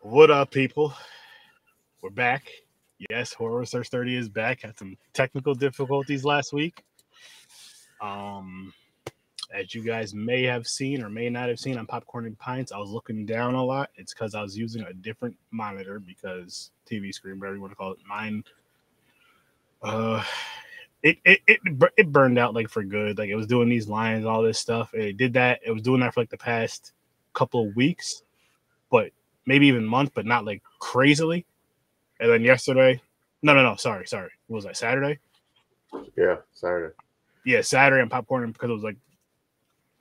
What up, people? We're back. Yes, Horror Search 30 is back. Had some technical difficulties last week. Um, as you guys may have seen or may not have seen on Popcorn and Pints, I was looking down a lot. It's because I was using a different monitor because TV screen, whatever you want to call it. Mine, uh, it burned out like for good. Like it was doing these lines, all this stuff. It did that. It was doing that for like the past couple of weeks, but maybe even month, but not like crazily. And then yesterday, no, sorry. What was that, Saturday? Yeah, Saturday. Yeah, Saturday on Popcorn, because it was like,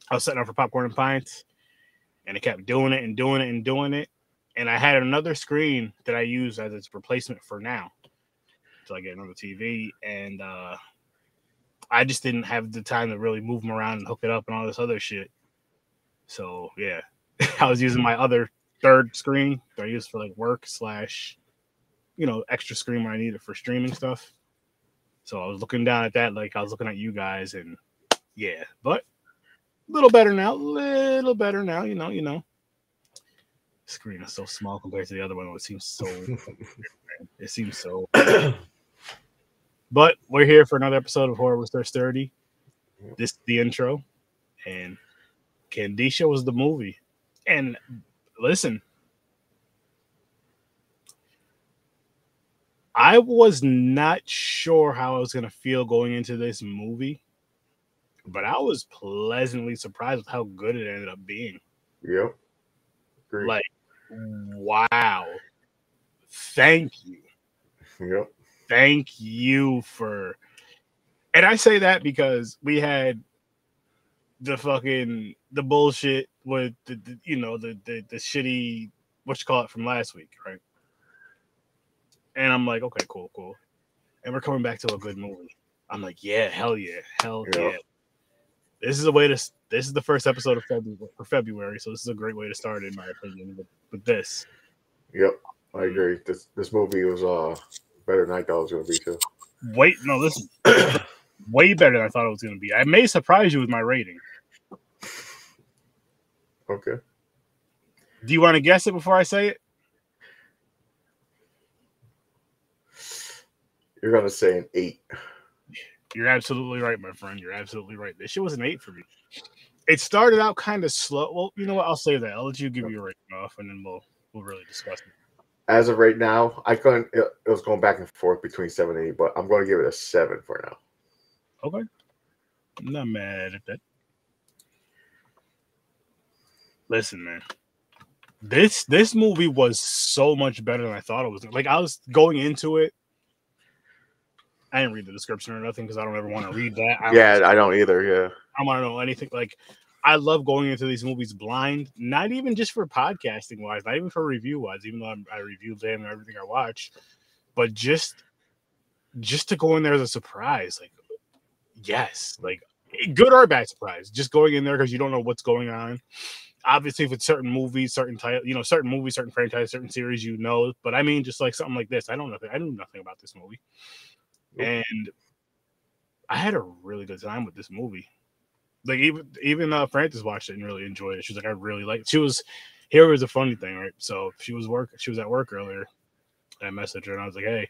I was setting up for Popcorn and Pints, and it kept doing it and doing it and doing it. And I had another screen that I use as its replacement for now. So I get another TV, and I just didn't have the time to really move them around and hook it up and all this other shit. So, yeah. I was using my other third screen that I use for like work / extra screen when I need it for streaming stuff. So I was looking down at that like I was looking at you guys, and yeah, but a little better now, you know. The screen is so small compared to the other one. It seems so it seems so but we're here for another episode of Horror with Sir Sturdy. This is the intro, and Kandisha was the movie. And listen, I was not sure how I was going to feel going into this movie, but I was pleasantly surprised with how good it ended up being. Yep. Great. Like, wow. Thank you. Yep. Thank you for... And I say that because we had the bullshit with the shitty, what you call it, from last week, right? And I'm like, okay, cool. And we're coming back to a good movie. I'm like, yeah, hell yeah. This is the first episode of February, so this is a great way to start it, in my opinion, with this. Yep, I agree. This movie was better than I thought it was going to be, too. Listen. Way better than I thought it was going to be. I may surprise you with my rating. Okay. Do you want to guess it before I say it? You're going to say an 8. You're absolutely right, my friend. You're absolutely right. This shit was an 8 for me. It started out kind of slow. Well, you know what? I'll save that. I'll let you give your rating off, and then we'll really discuss it. As of right now, I couldn't. It was going back and forth between 7 and 8, but I'm going to give it a 7 for now. Okay. I'm not mad at that. Listen, man. This movie was so much better than I thought it was. Like, I was going into it. I didn't read the description or nothing because I don't ever want to read that. I don't either. Yeah. I don't want to know anything. Like, I love going into these movies blind, not even just for podcasting wise, not even for review wise, even though I review them and everything I watch, but just to go in there as a surprise. Like, yes, like good or bad surprise. Just going in there because you don't know what's going on. Obviously, if it's certain movies, certain title, certain movies, certain franchise, certain series, but I mean, just like something like this, I knew nothing about this movie. And I had a really good time with this movie. Like even Frances watched it and really enjoyed it. She was like, I really like it. Here was a funny thing, right? So she was at work earlier. I messaged her and I was like, hey,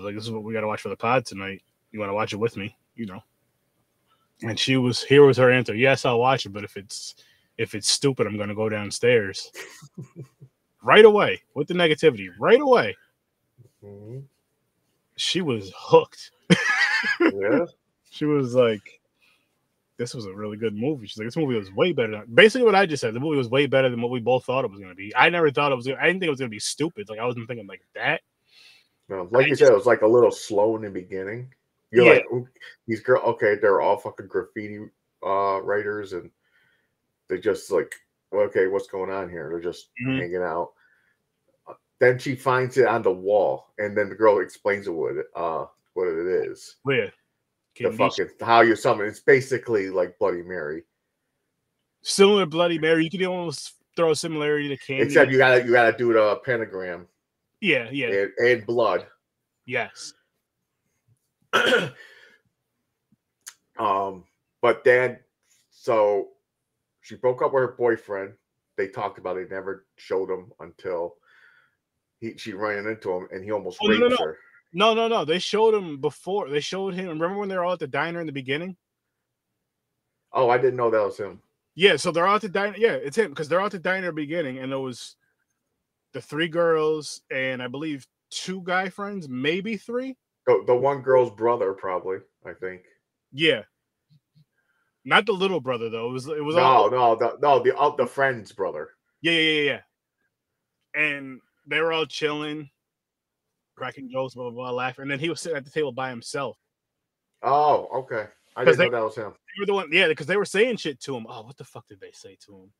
this is what we got to watch for the pod tonight. You want to watch it with me? And here was her answer. Yes, I'll watch it, but if it's stupid, I'm going to go downstairs. Right away with the negativity. Right away. Mm-hmm. She was hooked. Yeah. She was like, this was a really good movie. She's like, this movie was way better. Basically what I just said, the movie was way better than what we both thought it was going to be. I never thought I didn't think it was going to be stupid. Like, I wasn't thinking like that. No, like you said, it was like a little slow in the beginning. You're like, these girls, okay, they're all fucking graffiti writers, and they just like, okay, what's going on here? They're just hanging out. Then she finds it on the wall, and then the girl explains what it is. Yeah. The fucking how you summon. It's basically like Bloody Mary. Similar to Bloody Mary, you can almost throw a similarity to Candy. Except you gotta do the pentagram. Yeah. And blood. Yes. But then, so she broke up with her boyfriend. they talked about it. They never showed him until she ran into him and he almost Oh, rapes her. No. They showed him before. They showed him. Remember when they were all at the diner in the beginning? Oh, I didn't know that was him. Yeah, so they're all at the diner. Yeah, it's him because they're all at the diner beginning, and there was the 3 girls and I believe 2 guy friends, maybe 3. The one girl's brother, probably. I think. Yeah, not the little brother though. It was all the friend's brother. yeah. And they were all chilling, cracking jokes, blah blah blah, laughing. And then he was sitting at the table by himself. Oh, okay. I didn't know that was him. They were the one, yeah, because they were saying shit to him. Oh, what the fuck did they say to him?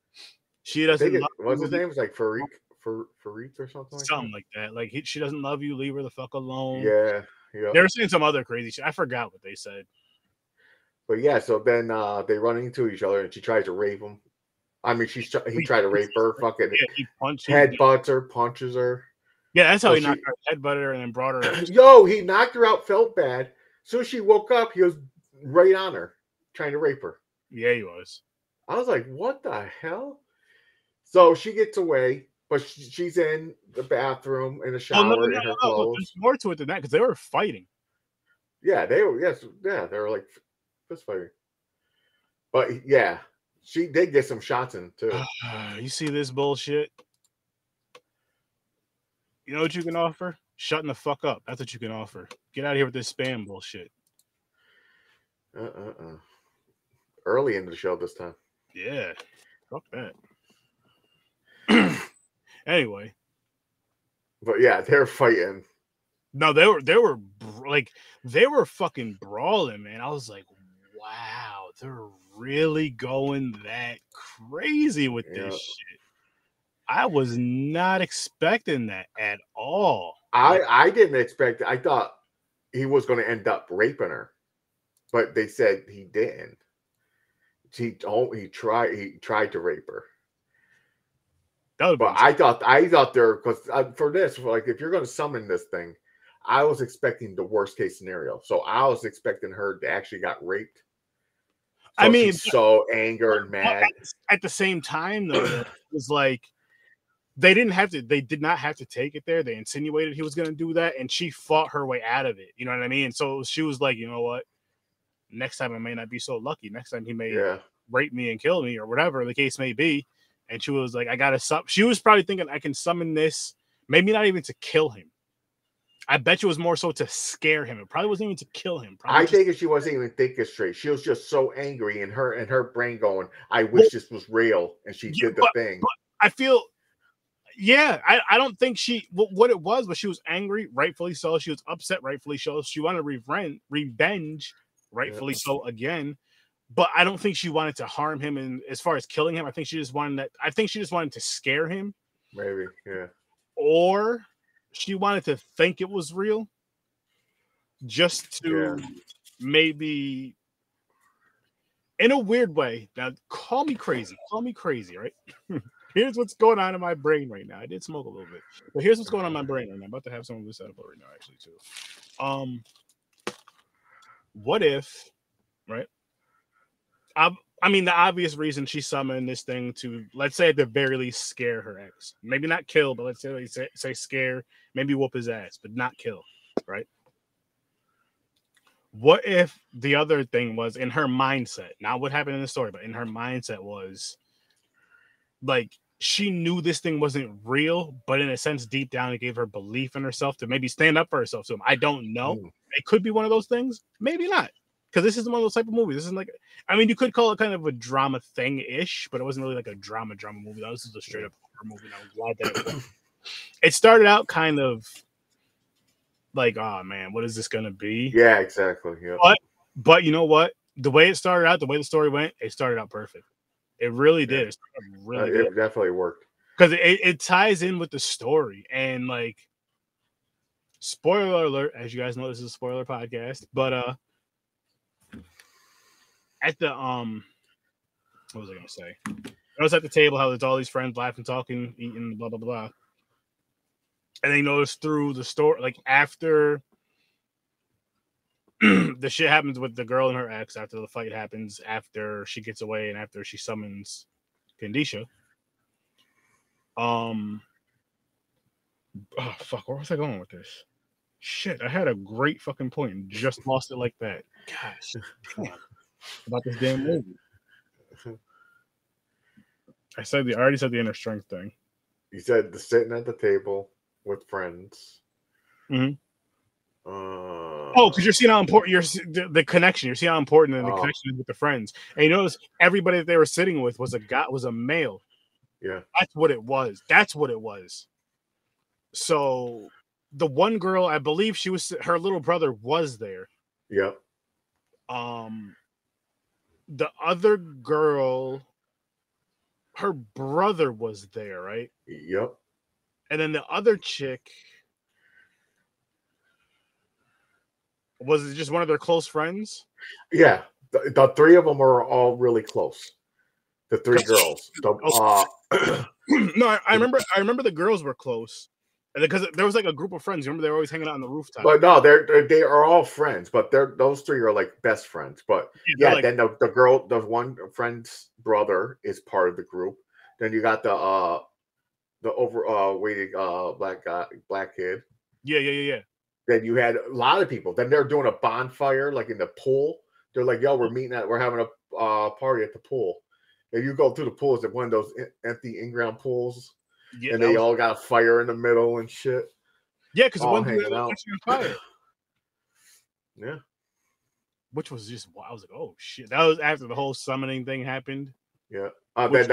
She doesn't. What's his name? It's like Farik or something. Something like that. Like she doesn't love you. Leave her the fuck alone. Yeah. They were saying some other crazy shit. I forgot what they said. But yeah, so then they run into each other and she tries to rape him. I mean, he tried to rape her. Fucking he headbutts her, punches her. Yeah, that's how he knocked her, headbutted her, and then brought her. Yo, he knocked her out. Felt bad. So she woke up. He was right on her, trying to rape her. Yeah, he was. I was like, what the hell? So she gets away, but she's in the bathroom in the shower in her clothes. There's more to it than that because they were fighting. Yeah, they were. Yes, yeah, they were like fist fighting. But yeah, she did get some shots in too. You see this bullshit? You know what you can offer? Shutting the fuck up. That's what you can offer. Get out of here with this spam bullshit. Early into the show this time. Yeah. Fuck that. Anyway. But yeah, they're fighting. No, they were like they were fucking brawling, man. I was like, wow, they're really going that crazy with this shit. I was not expecting that at all. I didn't expect it. I thought he was going to end up raping her, but they said he didn't. He tried to rape her. But I thought there, because for this, like, if you're going to summon this thing, I was expecting the worst case scenario. So I was expecting her to actually got raped. So I mean, she's so angry and mad. At the same time, though, it was like they did not have to take it there. They insinuated he was going to do that, and she fought her way out of it. You know what I mean? So she was like, you know what? Next time I may not be so lucky. Next time he may rape me and kill me or whatever the case may be. And she was like, I got to she was probably thinking I can summon this, maybe not even to kill him. I bet you it was more so to scare him. It probably wasn't even to kill him. I think she wasn't even thinking straight. She was just so angry and her brain going, I wish this was real. And she did the thing. But I feel, I don't think what it was she was angry, rightfully so. She was upset, rightfully so. She wanted revenge, rightfully so again. But I don't think she wanted to harm him. And as far as killing him, I think she just wanted to scare him. Maybe, yeah. Or she wanted to think it was real, just to maybe, in a weird way. Now, call me crazy, right? Here's what's going on in my brain right now. I did smoke a little bit, but here's what's going on in my brain right now. I'm about to have some of this edible right now, actually, too. What if, right? I mean, the obvious reason she summoned this thing to, let's say at the very least, scare her ex. Maybe not kill, but let's say scare, maybe whoop his ass, but not kill, right? What if the other thing was in her mindset, not what happened in the story, but in her mindset was, like, she knew this thing wasn't real, but in a sense, deep down, it gave her belief in herself to maybe stand up for herself to him. I don't know. It could be one of those things. Maybe not. Because this isn't one of those type of movies. This isn't like, I mean, you could call it kind of a drama thing-ish, but it wasn't really like a drama movie. This is a straight-up horror movie, and I'm glad that it was. It started out kind of like, oh, man, what is this going to be? Yeah, exactly. Yeah. But you know what? The way it started out, the way the story went, it started out perfect. It really did. It really did. It definitely worked. Because it ties in with the story. And, like, spoiler alert, as you guys know, this is a spoiler podcast, but, at the what was I gonna say? I was at the table how there's all these friends laughing, talking, eating, blah blah blah. And they noticed through the story, like after the shit happens with the girl and her ex, after the fight happens, after she gets away, and after she summons Kandisha, Oh fuck, where was I going with this? Shit, I had a great fucking point and just lost it like that. Gosh, damn. About this damn movie. I already said the inner strength thing. You said the sitting at the table with friends. Mm-hmm. Oh, because you're seeing how important the connection. You're seeing how important the connection is with the friends. And you notice everybody that they were sitting with was a male. Yeah, that's what it was. That's what it was. So the one girl, I believe her little brother was there. Yep. The other girl, her brother was there, right? Yep. And then the other chick, was it just one of their close friends? Yeah, the three of them are all really close. The three girls. No, I remember the girls were close, and because there was like a group of friends. Remember, they were always hanging out on the rooftop. But no, they are all friends. But those three are like best friends. But yeah, then the girl, the one friend's brother is part of the group. Then you got the overweighted black kid. Yeah. Then you had a lot of people. Then they're doing a bonfire like in the pool. They're like, "Yo, we're having a party at the pool." And you go through the pools at one of those empty in-ground pools, and they all got a fire in the middle and shit. Yeah, because one dude was catching fire. Yeah, which was just I was like, "Oh shit!" That was after the whole summoning thing happened. Yeah. Then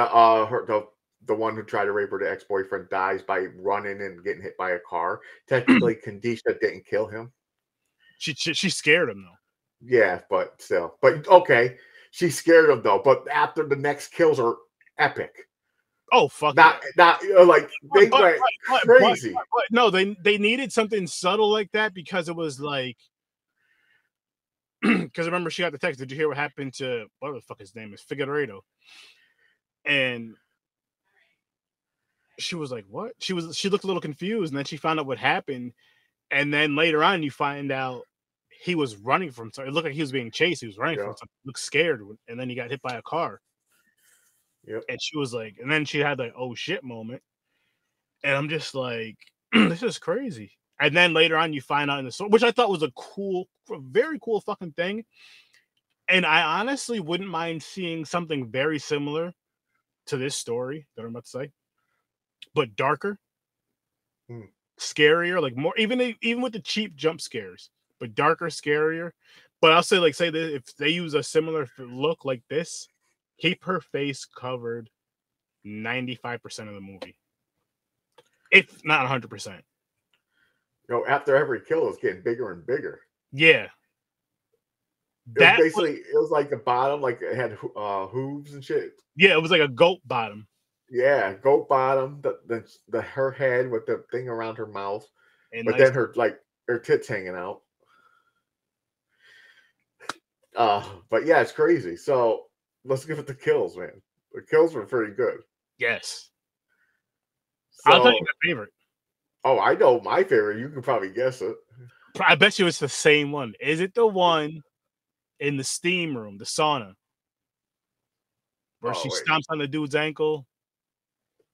the one who tried to rape her, the ex-boyfriend, dies by running and getting hit by a car. Technically, Kandisha didn't kill him. She scared him though. Yeah, but still. But okay, she scared him though. But after the next kills are epic. Oh fuck! Not like they went crazy. But no, they needed something subtle like that because it was like because remember she got the text. Did you hear what happened to whatever the fuck his name is, Figueredo? And she was like, "What?" She looked a little confused, and then she found out what happened. And then later on, you find out he was running from something. It looked like he was being chased. He was running from something. Looked scared, and then he got hit by a car. Yep. And she was like, and then she had like, "Oh shit" moment. And I'm just like, this is crazy. And then later on, you find out in the story, which I thought was a very cool fucking thing. And I honestly wouldn't mind seeing something very similar to this story that I'm about to say, but darker, scarier, like more, even with the cheap jump scares, but darker, scarier. But I'll say, like, say that if they use a similar look like this, keep her face covered 95% of the movie, if not 100%. After every kill, it's getting bigger and bigger. Yeah. It was like the bottom, like it had hooves and shit. Yeah, it was like a goat bottom. Yeah, goat bottom. The her head with the thing around her mouth, but then her tits hanging out. But yeah, it's crazy. So let's give it the kills, man. The kills were pretty good. Yes. So, I'll tell you my favorite. Oh, I know my favorite. You can probably guess it. I bet you it's the same one. Is it the one in the steam room, the sauna, where she stomps on the dude's ankle?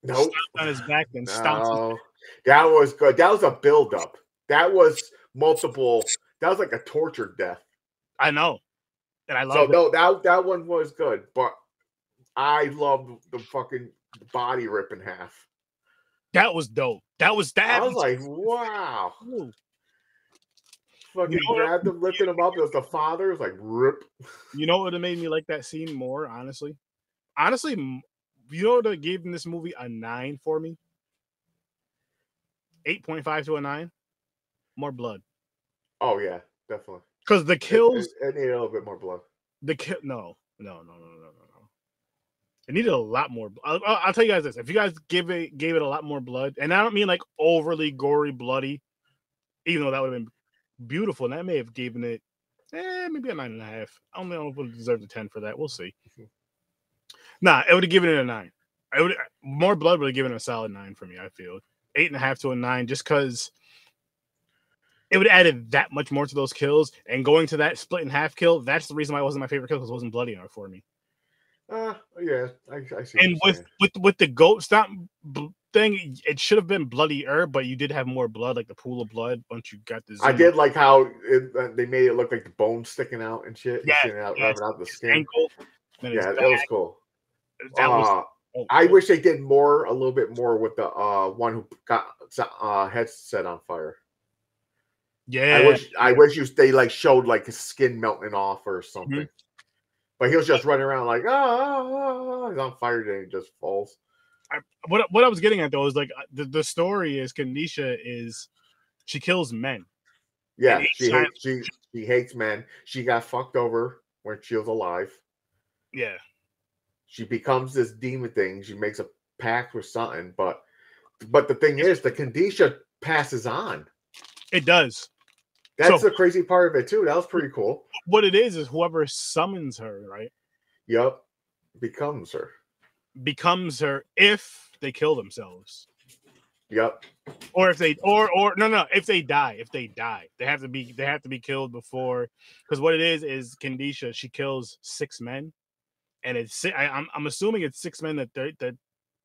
Nope. Stomps on his back and stomps. That was good. That was a build-up. That was multiple. That was like a tortured death. I know. And I love that one was good, but I loved the fucking body rip in half. That was dope. I was like, wow. Ooh. Fucking grabbed him, lifted him up. It was the father. It was like, rip. You know what would have made me like that scene more, honestly? Honestly, you know what gave this movie a 9 for me? 8.5 to a 9? More blood. Oh, yeah, definitely. Because the kills... It needed a little bit more blood. No. It needed a lot more. I'll tell you guys this: if you guys gave it a lot more blood, and I don't mean like overly gory, bloody, even though that would have been beautiful, and that may have given it maybe a 9.5. I don't know if it deserves a 10 for that. We'll see. Nah, it would have given it a 9. More blood would have given it a solid 9 for me. I feel 8.5 to a 9, just because it would have added that much more to those kills, and going to that split in half kill. That's the reason why it wasn't my favorite kill, because it wasn't bloody enough for me. Yeah, I see And what you're with the goat stomp thing, it should have been bloodier, but you did have more blood, like the pool of blood. Once you got the I zoom, did like how they made it look like the bones sticking out and shit. He's yes, sitting out, yes, rubbing out the his skin. ankle, then his Yeah, back. that was cool. That was I wish they did a little bit more with the one who got head set on fire. yeah. I wish they like showed like his skin melting off or something. Mhm. But he was just running around like he's on fire and he just falls. What I was getting at though is like the story is Kandisha is she kills men. Yeah, she hates men. She got fucked over when she was alive. Yeah. She becomes this demon thing. She makes a pact with something, but the thing is, the Kandisha passes on. It does. That's the crazy part of it too. That was pretty cool. What it is whoever summons her, right? Yep, becomes her if they kill themselves. Yep. Or if they no, if they die, they have to be killed before, because what it is Kandisha, she kills 6 men, and I'm assuming it's 6 men that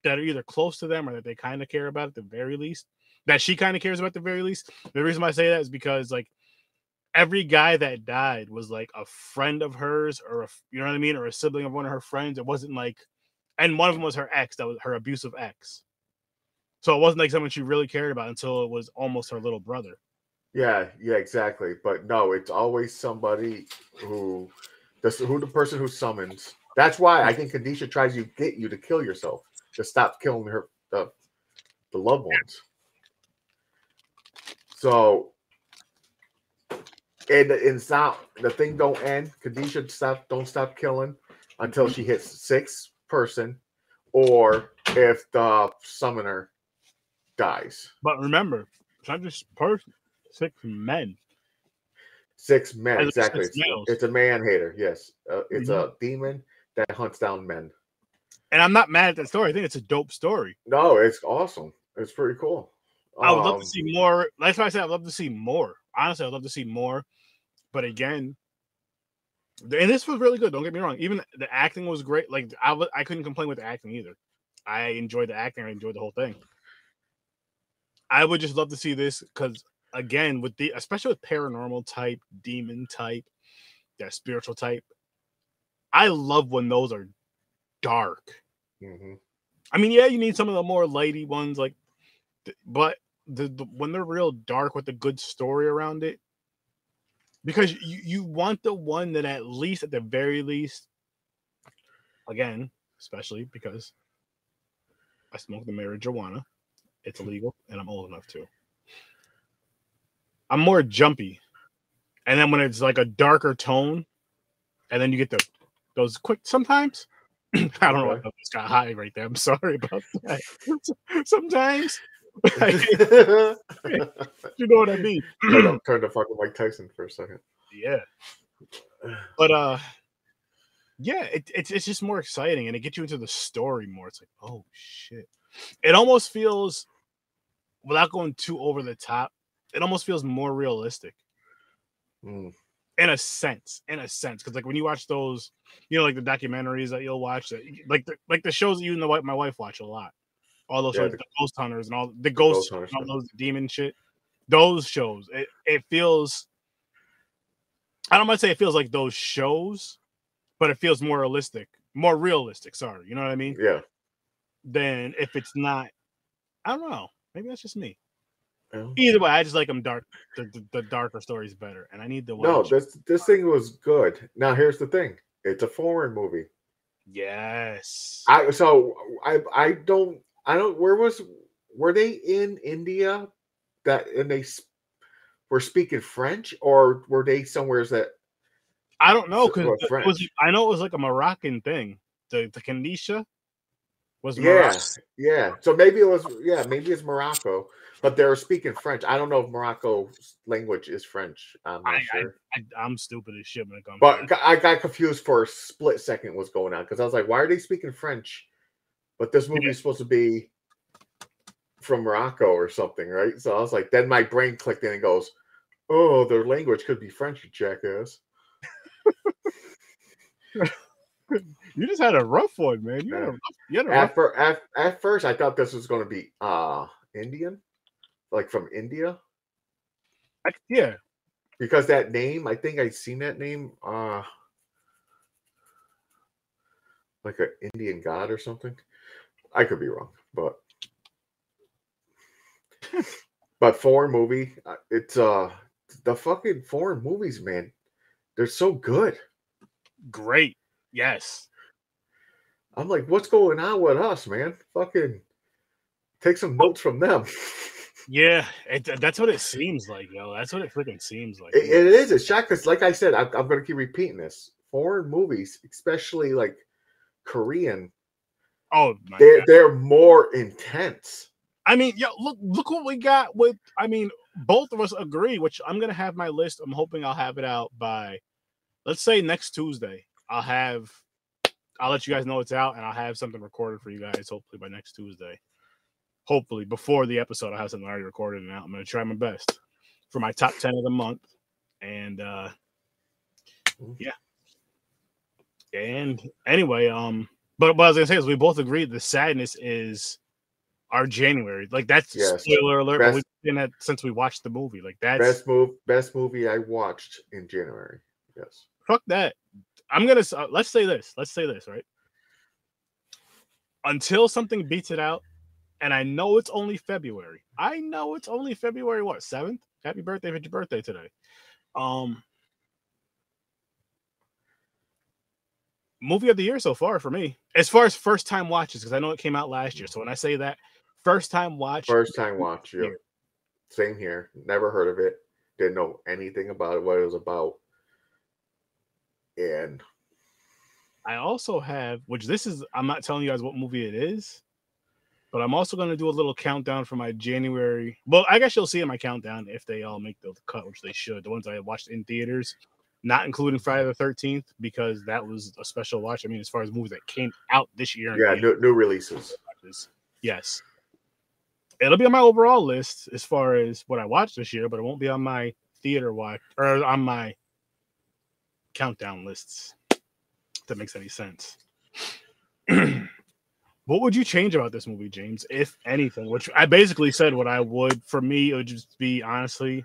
are either close to them or that they kind of care about at the very least, that she kind of cares about at the very least. The reason why I say that is because like every guy that died was like a friend of hers, or you know what I mean, or a sibling of one of her friends. It wasn't like, and one of them was her ex, that was her abusive ex. So it wasn't like someone she really cared about until it was almost her little brother. Yeah, exactly. But no, it's always somebody who the person who summons. That's why I think Kandisha tries to get you to kill yourself, to stop killing the loved ones. So, and it's not, the thing don't end. Kandisha don't stop killing until she hits 6 person, or if the summoner dies. But remember, it's not just 6 men. 6 men, exactly. It's a man hater. Yes, it's a demon that hunts down men. And I'm not mad at that story. I think it's a dope story. No, it's awesome. It's pretty cool. I would love to see more. That's why I said I'd love to see more. Honestly, I'd love to see more. But again, and this was really good. Don't get me wrong. Even the acting was great. Like I couldn't complain with the acting either. I enjoyed the acting. I enjoyed the whole thing. I would just love to see this because, again, especially with paranormal type, demon type, that spiritual type, I love when those are dark. Mm-hmm. I mean, yeah, you need some of the more lighty ones, like, but when they're real dark with a good story around it, because you want the one that at the very least, again, especially because I smoke the marijuana, it's illegal, and I'm old enough to. I'm more jumpy, and then when it's like a darker tone, and then you get those quick sometimes. I don't know what just got high right there. I'm sorry about that. Sometimes, you know what I mean. Turn to fucking Mike Tyson for a second. Yeah, but yeah, it's just more exciting, and it gets you into the story more. It's like, oh shit, it almost feels, without going too over the top, it almost feels more realistic. In a sense, because like when you watch those, you know, like the documentaries that you'll watch, that like the shows that you and my wife watch a lot, all those shows, the ghost hunters and all the ghost and all those demon shit, those shows, it feels, I don't want to say it feels like those shows, but it feels more realistic. Sorry, you know what I mean? Yeah. Then if it's not, I don't know, maybe that's just me. Either way, I just like them dark. The darker stories better, and I need to watch. No, this thing was good. Now here's the thing: it's a foreign movie. Yes. I don't. Were they in India and they were speaking French, or were they somewhere that? I don't know, because I know it was like a Moroccan thing. The Kandisha was Moroccan. Yeah. So maybe it's Morocco, but they were speaking French. I don't know if Morocco's language is French. I'm not sure. I'm stupid as shit when it comes. But I got confused for a split second what's going on, because I was like, why are they speaking French? But this movie is supposed to be from Morocco or something, right? So I was like, then my brain clicked in and goes, oh, their language could be French, you jackass. You just had a rough one, man. You had a rough. At first, I thought this was going to be Indian, like from India. Yeah. Because that name, I think I'd seen that name, like an Indian god or something. I could be wrong, but foreign movie, it's the fucking foreign movies, man. They're so good. Great. Yes. I'm like, what's going on with us, man? Fucking take some notes from them. Yeah, that's what it seems like, yo. That's what it freaking seems like. It is a shock because, like I said, I'm going to keep repeating this. Foreign movies, especially like Korean, oh, they're more intense. I mean, yo, look what we got with. I mean, both of us agree. Which I'm gonna have my list. I'm hoping I'll have it out by, let's say, next Tuesday. I'll let you guys know it's out, and I'll have something recorded for you guys. Hopefully by next Tuesday. Hopefully before the episode, I'll have something already recorded and out. I'm gonna try my best for my top 10 of the month, and yeah. And anyway, but what I was gonna say is we both agreed the sadness is our January. Like that's spoiler alert. But we've been that since we watched the movie. Like that's best movie I watched in January. Yes. Fuck that. I'm gonna let's say this, right? Until something beats it out, and I know it's only February. What, 7th? Happy birthday for your birthday today. Movie of the year so far for me, as far as first time watches, because I know it came out last year. So when I say that, first time watch. Yep. Same here. Never heard of it. Didn't know anything about it, what it was about. And I also have, which this is, I'm not telling you guys what movie it is, but I'm also going to do a little countdown for my January. Well, I guess you'll see in my countdown if they all make the cut, which they should. The ones I watched in theaters, not including Friday the 13th, because that was a special watch. I mean, as far as movies that came out this year. Yeah, new releases. Yes. It'll be on my overall list as far as what I watched this year, but it won't be on my theater watch or on my countdown lists. If that makes any sense. What would you change about this movie, James, if anything? Which I basically said what I would. For me, it would just be, honestly,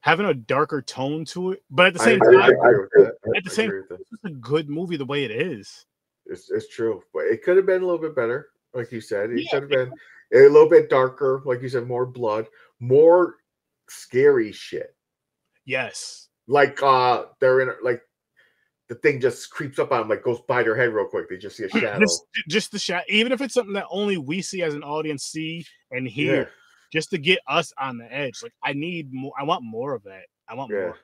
having a darker tone to it. But at the same time, it's a good movie the way it is. It's true. But it could have been a little bit better, like you said. It could have been a little bit darker, like you said, more blood, more scary shit. Yes. Like they're in like the thing just creeps up on them, like goes by their head real quick. They just see a shadow. Just the shadow. Even if it's something that only we see as an audience, see and hear, just to get us on the edge. Like I need more. I want more of that. I want more.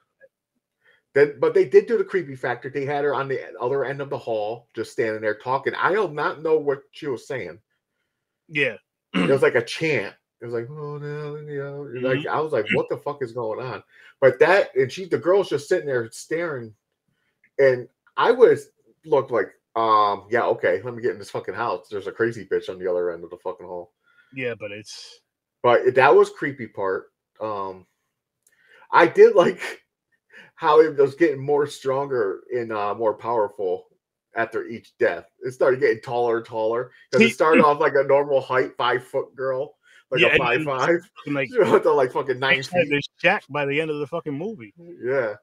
But they did do the creepy factor. They had her on the other end of the hall, just standing there talking. I do not know what she was saying. Yeah, it was like a chant. It was like, oh no, like I was like, what the fuck is going on? But that and the girl's just sitting there staring, and I would have looked like, yeah, okay, let me get in this fucking house. There's a crazy bitch on the other end of the fucking hall. Yeah, but that was creepy part. I did like how it was getting more stronger and more powerful after each death. It started getting taller and taller because it started off like a normal height 5-foot girl, like a 5'5", like to like fucking 9 feet. There's Jack by the end of the fucking movie. Yeah,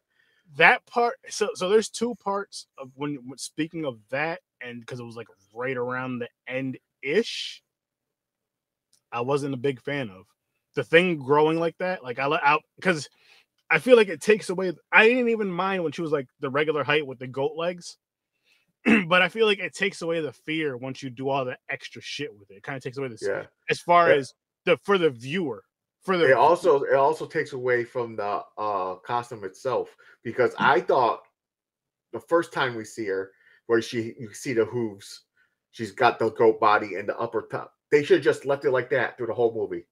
that part. So there's two parts of when speaking of that, and because it was like right around the end ish. I wasn't a big fan of the thing growing like that. Like because I feel like it takes away. I didn't even mind when she was like the regular height with the goat legs, but I feel like it takes away the fear once you do all the extra shit with it. It kind of takes away the as far as for the viewer. It also takes away from the costume itself, because I thought the first time we see her, where you see the hooves, she's got the goat body and the upper top. They should have just left it like that through the whole movie.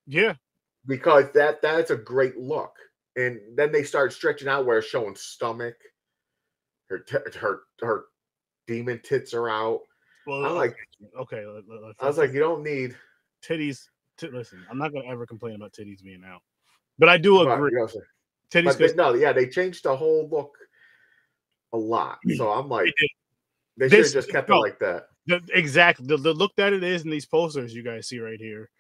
Yeah, because that's a great look. And then they start stretching out where it's showing stomach. Her demon tits are out. Well, I'm like, okay. I was like, you don't need titties. Listen, I'm not gonna ever complain about titties being out, but I do agree. Titties, they changed the whole look a lot. So I'm like, they This- should have just kept it like that. Exactly. The look that it is in these posters you guys see right here,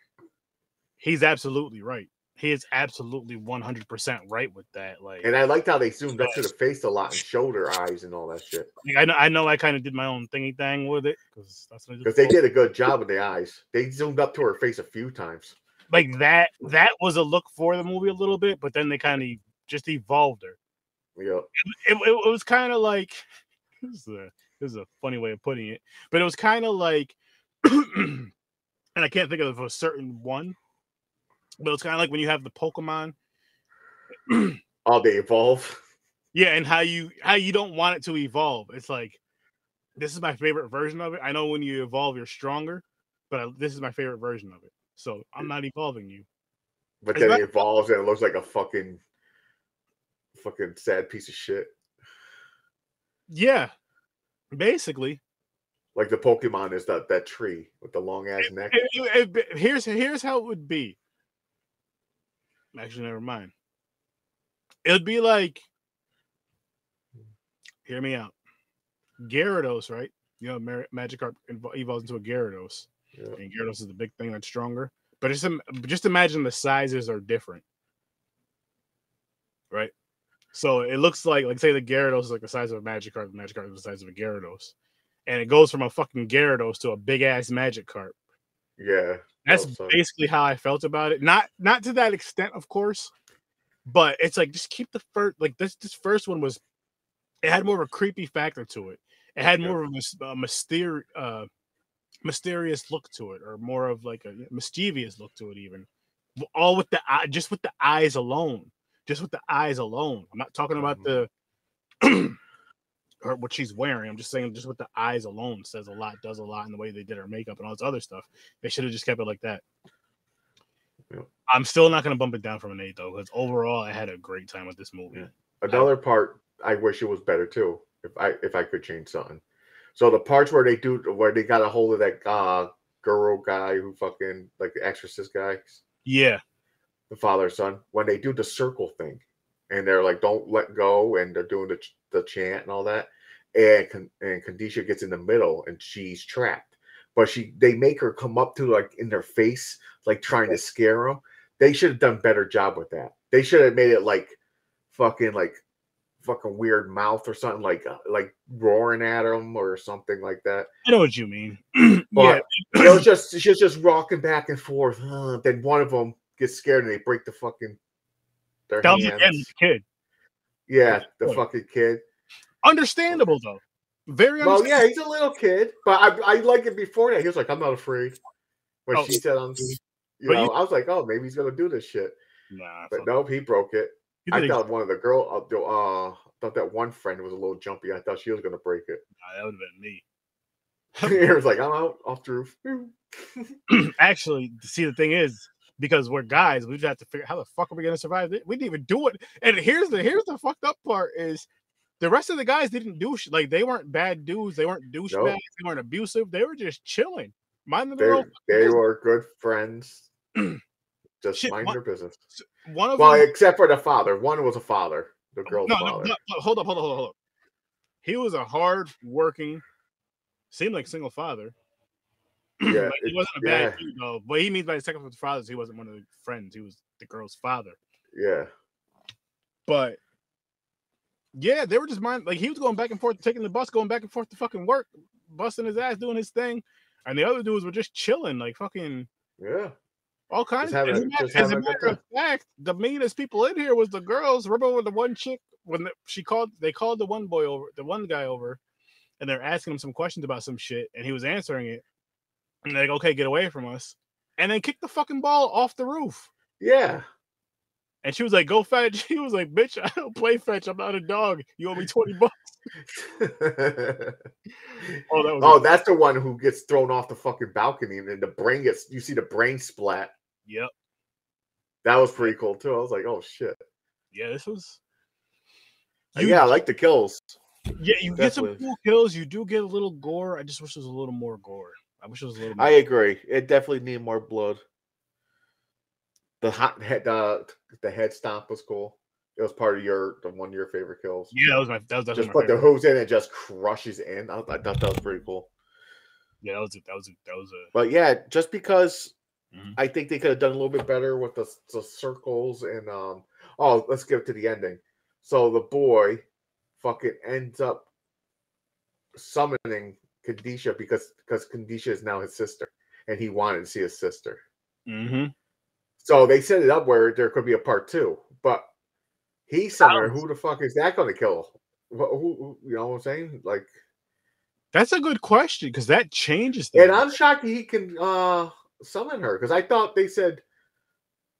he's absolutely right. He is absolutely 100% right with that. Like, And I liked how they zoomed up to the face a lot and showed her eyes and all that shit. like, I know I kind of did my own thingy thing with it because that's what I did. Because they did a good job with the eyes. They zoomed up to her face a few times. Like that was a look for the movie a little bit, but then they kind of just evolved her. Yeah. It was kind of like this is a funny way of putting it, but it was kind of like, and I can't think of a certain one, but it's kind of like when you have the Pokemon. Oh, they evolve. Yeah, and how you don't want it to evolve. It's like, this is my favorite version of it. I know when you evolve, you're stronger, but this is my favorite version of it. So I'm not evolving you. But then it evolves and it looks like a fucking sad piece of shit. Yeah, basically. Like the Pokemon is that tree with the long ass neck. Here's how it would be. Actually, never mind. It'd be like, hear me out. Gyarados, right? You know, Magikarp evolves into a Gyarados. Yeah. And Gyarados is the big thing that's stronger. But just imagine the sizes are different. Right? So it looks like say the Gyarados is like the size of a Magikarp. The Magikarp is the size of a Gyarados. And it goes from a fucking Gyarados to a big-ass Magikarp. Yeah. That's basically how I felt about it. Not to that extent, of course. But it's like, just keep the first... Like, this first one was... It had more of a creepy factor to it. It had more of a mysterious look to it, or more of like a mischievous look to it, even. All with the eye, just with the eyes alone. Just with the eyes alone. I'm not talking about the or what she's wearing. I'm just saying, just with the eyes alone says a lot, does a lot in the way they did her makeup and all this other stuff. They should have just kept it like that. Yeah. I'm still not going to bump it down from an 8 though, because overall I had a great time with this movie. Yeah. Another part I wish it was better too, if I could change something. So the parts where they got a hold of that girl guy who fucking, like, the exorcist guy. Yeah. The father son, when they do the circle thing and they're like, don't let go, and they're doing the chant and all that, and Kandisha gets in the middle and she's trapped, but they make her come up to, like, in their face, like trying to scare them. They should have done a better job with that. They should have made it like fucking weird mouth or something, like roaring at them or something like that. I know what you mean. But it was just, she was just rocking back and forth. Then one of them gets scared and they break their hands. The kid. Yeah, the fucking kid. Understandable though. Very understandable. Well, yeah, he's a little kid, but I like it before that. He was like, I'm not afraid. When she said, I was like, oh, maybe he's gonna do this shit. Nah, but nope, he broke it. I thought one of the girl, thought that one friend was a little jumpy. I thought she was gonna break it. Nah, that would have been me. It was like, I'm out off the roof. Actually, see, the thing is, because we're guys, we just have to figure out how the fuck are we gonna survive it. We didn't even do it. And here's the fucked up part is, the rest of the guys didn't do shit. Like, they weren't bad dudes. They weren't douchebags. Nope. They weren't abusive. They were just chilling. They were good friends. Just mind their business. One of them, except for the father. One was a father. The girl's father. No, hold up. He was a hard-working, seemed like single father. Yeah, like, he wasn't a bad dude, though. What he means by second fathers, he wasn't one of the friends. He was the girl's father. Yeah. But yeah, they were just like, he was going back and forth, taking the bus, going back and forth to fucking work, busting his ass, doing his thing, and the other dudes were just chilling, like fucking all kinds. As a matter of fact, the meanest people in here was the girls. Remember when the one chick, when they called the one guy over, and they're asking him some questions about some shit, and he was answering it, and they're like, okay, get away from us, and then kicked the fucking ball off the roof. Yeah. And she was like, go fetch. He was like, bitch, I don't play fetch. I'm not a dog. You owe me $20. That's the one who gets thrown off the fucking balcony, and then you see the brain splat. Yep. That was pretty cool too. I was like, oh shit. Yeah, this was. I like the kills. Yeah, you get some cool kills. You do get a little gore. I just wish there was a little more gore. I wish it was a little more. I agree. It definitely needed more blood. The head stomp was cool. It was part of the one of your favorite kills. Yeah, that was definitely just my put favorite. the hooves in and just crushes in. I thought that was pretty cool. Yeah, that was a. But yeah, just because Mm-hmm. I think they could have done a little bit better with the circles and oh, let's get to the ending. So the boy fucking ends up summoning Kandisha because Kandisha is now his sister, and he wanted to see his sister. Mm-hmm. So they set it up where there could be a part 2, but he summoned her. Who the fuck is that going to kill? Who, you know what I'm saying? Like, that's a good question because that changes things. And I'm shocked he can summon her because I thought they said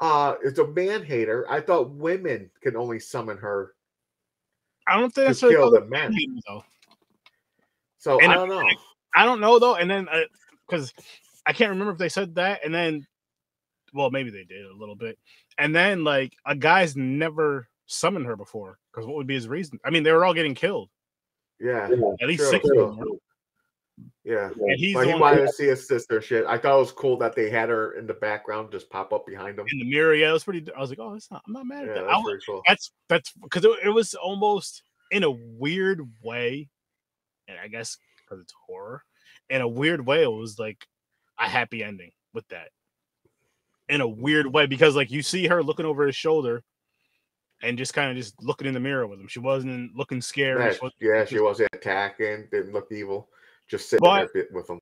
it's a man hater. I thought women can only summon her. I don't think to kill the men. Though. So and I don't know. I don't know though. And then because I can't remember if they said that. And then, well, maybe they did a little bit. And then like a guy's never summoned her before because what would be his reason? I mean, they were all getting killed. Yeah, at least 6 of them. Yeah, and he wanted to see his sister. Shit, I thought it was cool that they had her in the background, just pop up behind him in the mirror. Yeah, it was pretty. I was like, oh, I'm not mad at that. That's pretty cool. That's because it was almost in a weird way, and I guess because it's horror, in a weird way, it was like a happy ending with that. In a weird way, because like you see her looking over his shoulder. And just kind of just looking in the mirror with him. She wasn't looking scary. She wasn't attacking. Didn't look evil. Just sitting there with him.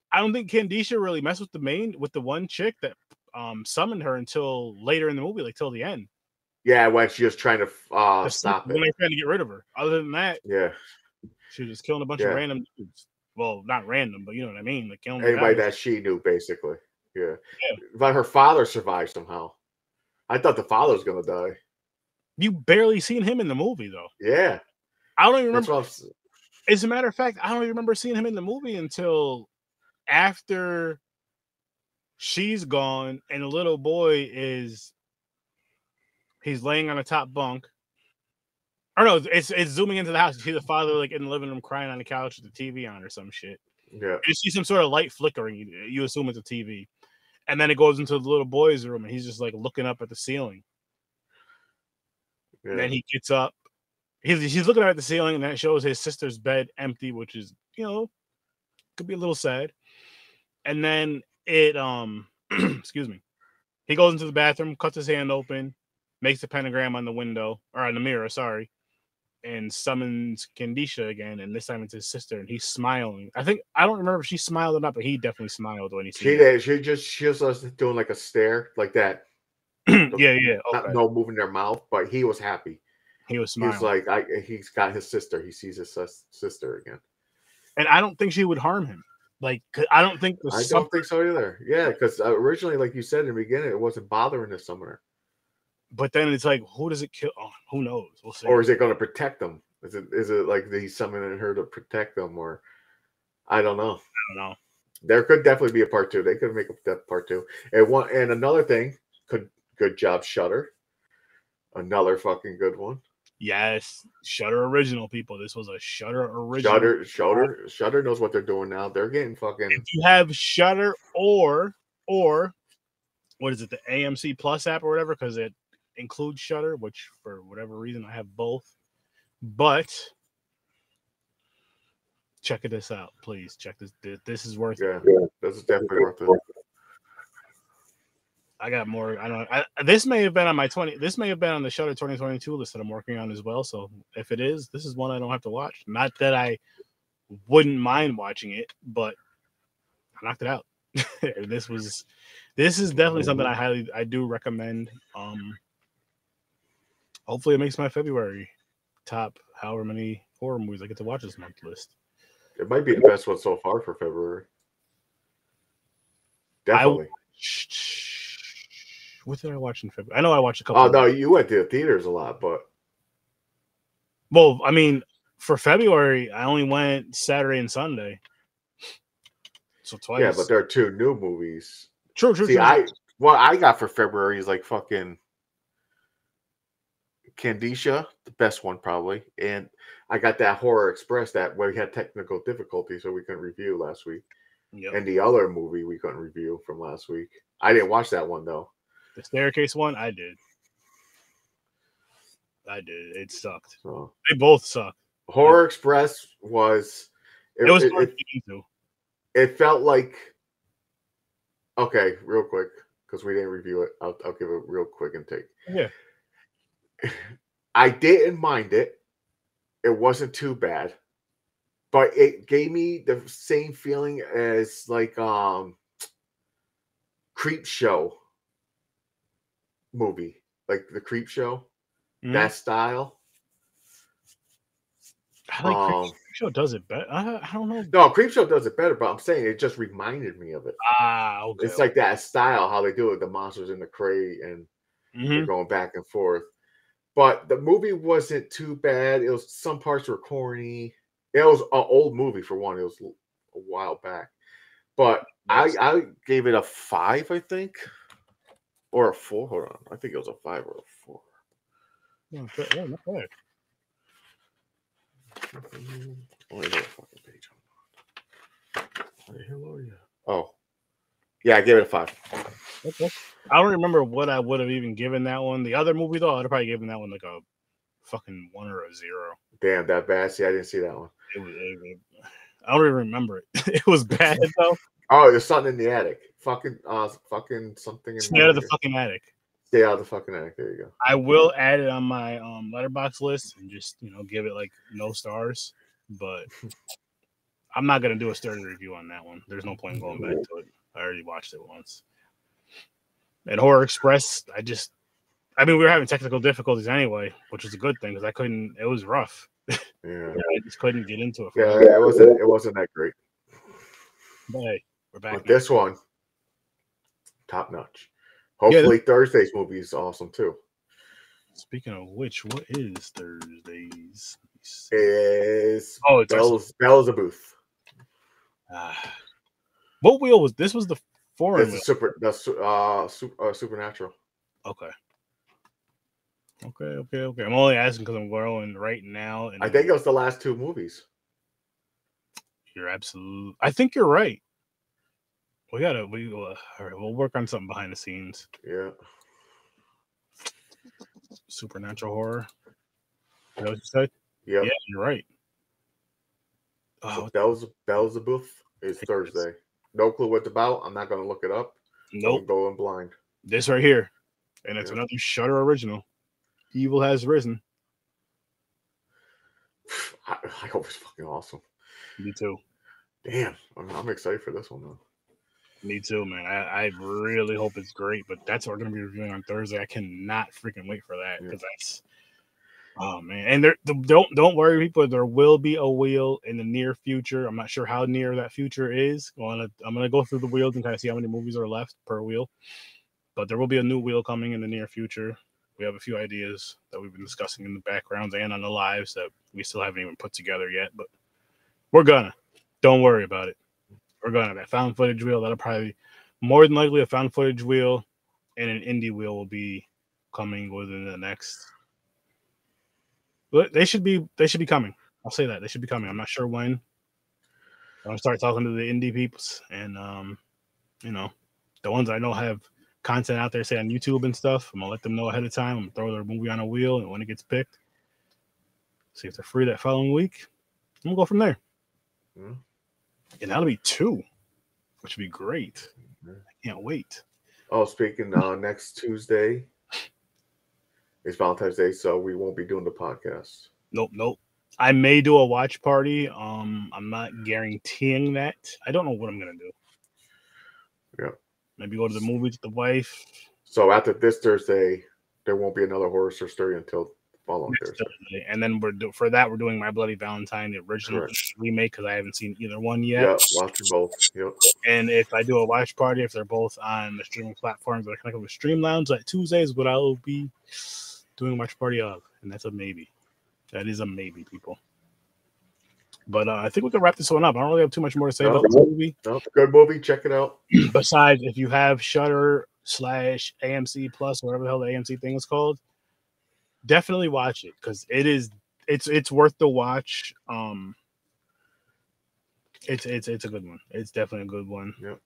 I don't think Kandisha really messed with the one chick that summoned her until later in the movie, like till the end. Yeah, when she was trying to stop it. When they were trying to get rid of her. Other than that, yeah, she was just killing a bunch of random dudes. Well, not random, but you know what I mean. Like killing anybody that she knew, basically. Yeah, but her father survived somehow. I thought the father was gonna die. You barely seen him in the movie, though. Yeah, I don't even remember. As a matter of fact, I don't even remember seeing him in the movie until after she's gone and the little boy he's laying on a top bunk. Or no, it's zooming into the house. You see the father like in the living room crying on the couch with the TV on or some shit. Yeah, you see some sort of light flickering. You assume it's a TV. And then it goes into the little boy's room, and he's just like looking up at the ceiling. Yeah. And then he gets up. He's looking at the ceiling, and that shows his sister's bed empty, which is, could be a little sad. And then it excuse me. He goes into the bathroom, cuts his hand open, makes a pentagram on the window or on the mirror, sorry, and summons Kandisha again, and this time it's his sister, and he's smiling. I don't remember if she smiled or not, but he definitely smiled when he She did. She was doing like a stare like that. Yeah. Okay. No moving their mouth, but he was happy. He was smiling. He's like, he's got his sister. He sees his sister again. And I don't think she would harm him. Like, I don't think I don't think so either. Yeah, because originally, like you said in the beginning, it wasn't bothering the summoner. But then it's like, who does it kill? Oh, who knows? We'll see. Or is it going to protect them? Is it like he's summoning her to protect them? Or I don't know. I don't know. There could definitely be a part 2. They could make a part 2. And another thing, good job, Shudder. Another fucking good one. Yes, Shudder original people. This was a Shudder original. Shudder knows what they're doing now. They're getting fucking. If you have Shudder or what is it, the AMC Plus app or whatever, because it includes Shudder, which for whatever reason I have both. But check this out, please. Check this. This is worth it. Yeah, this is definitely worth it. I got more. I don't know. This may have been on my 20. This may have been on the Shudder 2022 list that I'm working on as well. So if it is, this is one I don't have to watch. Not that I wouldn't mind watching it, but I knocked it out. This is definitely something I do recommend. Hopefully it makes my February top however many horror movies I get to watch this month list. It might be the best one so far for February. Definitely. What did I watch in February? I know I watched a couple. Oh, no, you went to the theaters a lot, but. Well, I mean, for February, I only went Saturday and Sunday. So twice. Yeah, but there are 2 new movies. True. See, what I got for February is like fucking Kandisha, the best one probably. And I got that Horror Express that we had technical difficulties, so we couldn't review last week. Yep. And the other movie we couldn't review from last week. I didn't watch that one, though. The staircase one, I did. I did. It sucked. So They both sucked. Horror Express was it was hard to get into. It felt like, okay, real quick, because we didn't review it. I'll give a real quick intake. Yeah. I didn't mind it. It wasn't too bad. But it gave me the same feeling as like Creep Show movie. Like the Creep Show. Mm-hmm. That style. I like Creep Show does it better. I don't know. No, Creep Show does it better, but I'm saying it just reminded me of it. Okay. It's like that style, how they do it. The monsters in the crate and they're going back and forth. But the movie wasn't too bad. It was, some parts were corny. It was an old movie for one. It was a while back. But I gave it a 5, I think. Or a 4. Hold on. I think it was a 5 or a 4. Not bad. Only got a fucking page on. Oh. Yeah, I gave it a 5. Okay. I don't remember what I would have even given that one. The other movie, though, I'd have probably given that one like a fucking 1 or a 0. Damn, that bad? See, I didn't see that one. I don't even remember it. It was bad, though. Oh, there's something in the attic. Fucking something in Stay out of the fucking attic. Stay out of the fucking attic. There you go. I will add it on my letterbox list and just, give it like no stars. But I'm not going to do a sturdy review on that one. There's no point in going back to it. I already watched it once. And Horror Express, we were having technical difficulties anyway, which was a good thing because it was rough. Yeah. I just couldn't get into it. Yeah, it wasn't that great. But hey, we're back. But this one, top notch. Hopefully Thursday's movie is awesome too. Speaking of which, what is Thursday's? It's Beelzebub. What wheel was this? Was the foreign wheel? Supernatural. Okay. I'm only asking because I'm going right now. And I think it was the last 2 movies. You're absolute. I think you're right. All right, we'll work on something behind the scenes. Yeah. Supernatural horror. You know what you said? Yep. Yeah, you're right. So Beelzebub is Thursday. No clue what it's about. I'm not going to look it up. Nope. Going blind. This right here. And it's another Shudder original. Evil Has Risen. I hope it's fucking awesome. Me too. Damn. I'm excited for this one, though. Me too, man. I really hope it's great, but that's what we're going to be reviewing on Thursday. I cannot freaking wait for that because that's... Oh, man. And don't worry, people. There will be a wheel in the near future. I'm not sure how near that future is. I'm going to go through the wheels and kind of see how many movies are left per wheel. But there will be a new wheel coming in the near future. We have a few ideas that we've been discussing in the backgrounds and on the lives that we still haven't even put together yet. But we're gonna. Don't worry about it. We're gonna. That found footage wheel, that'll probably more than likely a found footage wheel and an indie wheel will be coming within the next. But they should be coming. I'll say that. They should be coming. I'm not sure when. I'm gonna start talking to the indie peeps and the ones I know have content out there, say on YouTube and stuff. I'm gonna let them know ahead of time. I'm gonna throw their movie on a wheel, and when it gets picked, see if they're free that following week. I'm gonna go from there. And that'll be 2, which would be great. I can't wait. Oh, speaking next Tuesday is Valentine's Day, so we won't be doing the podcast. Nope. I may do a watch party. I'm not guaranteeing that. I don't know what I'm gonna do. Yeah. Maybe go to the movies with the wife. So after this Thursday, there won't be another Horror story until the following Thursday. And then we're doing My Bloody Valentine, the original remake, because I haven't seen either one yet. Yeah, watching both. Yep. And if I do a watch party, if they're both on the streaming platforms that are connected with Streamlounge, like Tuesdays, what I'll be doing a watch party of, and that's a maybe. That is a maybe, people. But I think we can wrap this one up. I don't really have too much more to say about this movie. No, good movie. Check it out. Besides, if you have Shudder /AMC Plus, whatever the hell the AMC thing is called, definitely watch it because it's worth the watch. It's a good one. It's definitely a good one. Yep.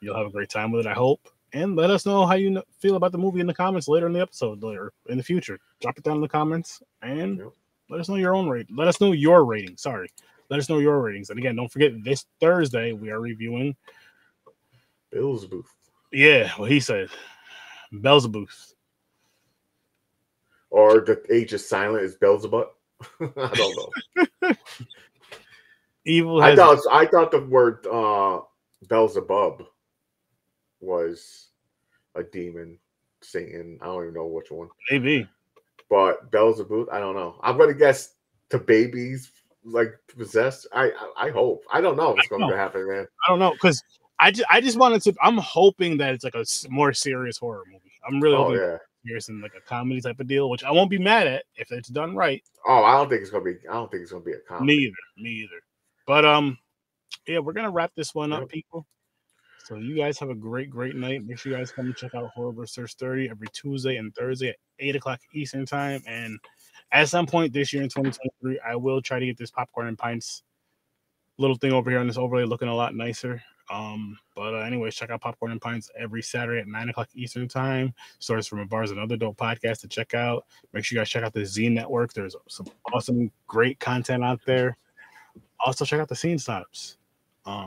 You'll have a great time with it, I hope. And let us know how you feel about the movie in the comments later in the episode, later in the future. Drop it down in the comments and let us know your own rate. Let us know your rating. Sorry. Let us know your ratings. And again, don't forget this Thursday we are reviewing Beelzebub. Yeah, what he said. Beelzebub. Or the age is silent is Beelzebub. I don't know. Evil. I thought the word Beelzebub was a demon, Satan. I don't even know which one. Maybe. But Beelzebub, I don't know. I'm gonna guess the babies like possessed. I hope. I don't know what's going to happen, man. I don't know because I just wanted to. I'm hoping that it's like a more serious horror movie. I'm really hoping serious and like a comedy type of deal, which I won't be mad at if it's done right. Oh, I don't think it's gonna be a comedy. Me either. But yeah, we're gonna wrap this one up, people. So you guys have a great night. Make sure you guys come and check out Horror with Sir Sturdy every Tuesday and Thursday at 8 o'clock Eastern time. And at some point this year in 2023, I will try to get this Popcorn and Pints little thing over here on this overlay looking a lot nicer. But anyways, check out Popcorn and Pints every Saturday at 9 o'clock Eastern time. Stories from a Bar is another dope podcast to check out. Make sure you guys check out the Z Network. There's some awesome, great content out there. Also, check out the Scene Stops.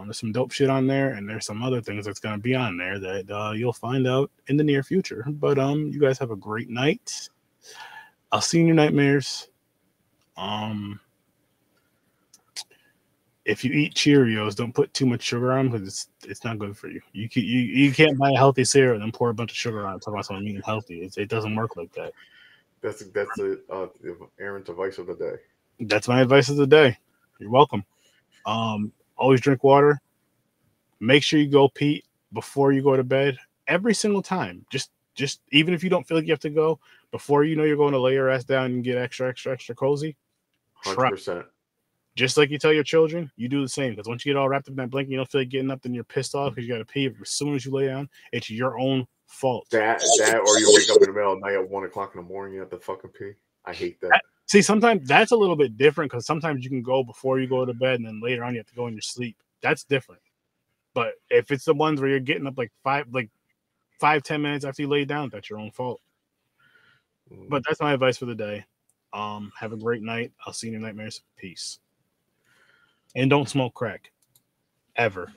There's some dope shit on there, and there's some other things that's gonna be on there that you'll find out in the near future. But you guys have a great night. I'll see you in your nightmares. If you eat Cheerios, don't put too much sugar on because it's not good for you. You can't buy a healthy cereal and then pour a bunch of sugar on it. Talk about something eating healthy. It doesn't work like that. That's Aaron's advice of the day. That's my advice of the day. You're welcome. Always drink water. Make sure you go pee before you go to bed every single time. Just even if you don't feel like you have to go, before you know you're going to lay your ass down and get extra cozy. 100%. Just like you tell your children, you do the same. Because once you get all wrapped up in that blanket, you don't feel like getting up, then you're pissed off because you got to pee. As soon as you lay down, it's your own fault. That or you wake up in the middle of the night at 1 o'clock in the morning, you have to fucking pee. I hate that. See, sometimes that's a little bit different because sometimes you can go before you go to bed and then later on you have to go in your sleep. That's different. But if it's the ones where you're getting up like 5-10 minutes after you lay down, that's your own fault. But that's my advice for the day. Have a great night. I'll see you in your nightmares. Peace. And don't smoke crack. Ever.